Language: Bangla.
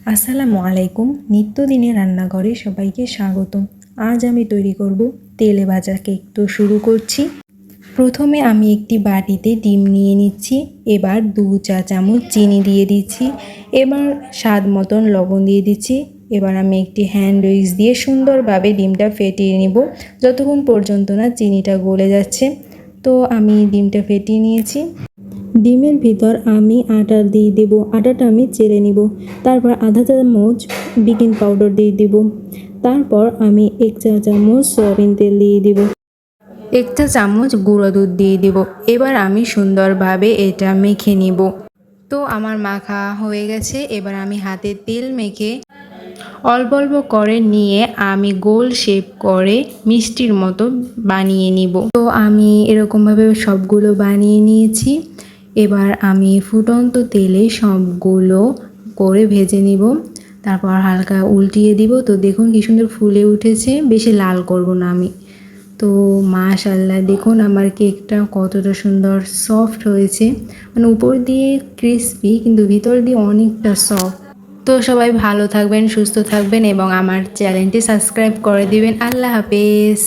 আসসালামু আলাইকুম। নিত্যদিনের রান্নাঘরে সবাইকে স্বাগতম। আজ আমি তৈরি করব তেলে ভাজা কেক। তো শুরু করছি। প্রথমে আমি একটি বাটিতে ডিম নিয়ে নিচ্ছি। এবার 2 চা চামচ চিনি দিয়ে দিচ্ছি। এবার স্বাদ মতন লবণ দিয়ে দিচ্ছি। এবার আমি একটি হ্যান্ড উইক্স দিয়ে সুন্দরভাবে ডিমটা ফেটিয়ে নেব যতক্ষণ পর্যন্ত না চিনিটা গলে যাচ্ছে। তো আমি ডিমটা ফেটিয়ে নিয়েছি। ডিমের ভিতর আমি আটা দিয়ে দেব। আটাটা আমি চেলে নিব। তারপর আধা চামচ বেকিং পাউডার দিয়ে দেব। তারপর আমি 1 চা চামচ সয়াবিন তেল দিয়ে দেব। 1 চা চামচ গুঁড়ো দুধ দিয়ে দেব। এবার আমি সুন্দরভাবে এটা মেখে নিব। তো আমার মাখা হয়ে গেছে। এবার আমি হাতে তেল মেখে অল্প অল্প করে নিয়ে আমি গোল শেপ করে মিষ্টির মতো বানিয়ে নিব। তো আমি এরকমভাবে সবগুলো বানিয়ে নিয়েছি। এবার আমি ফুটন্ত তেলে সবগুলো করে ভেজে নিব। তারপর হালকা উল্টিয়ে দিব। তো দেখুন কি সুন্দর ফুলে উঠেছে। বেশি লাল করব না আমি। তো মাশাআল্লাহ দেখুন আমার কেকটা কতটা সুন্দর সফট হয়েছে। মানে উপর দিয়ে ক্রিসপি কিন্তু ভিতর দিয়ে অনেকটা সফট। তো সবাই ভালো থাকবেন, সুস্থ থাকবেন এবং আমার চ্যানেলটি সাবস্ক্রাইব করে দিবেন। আল্লাহ হাফেজ।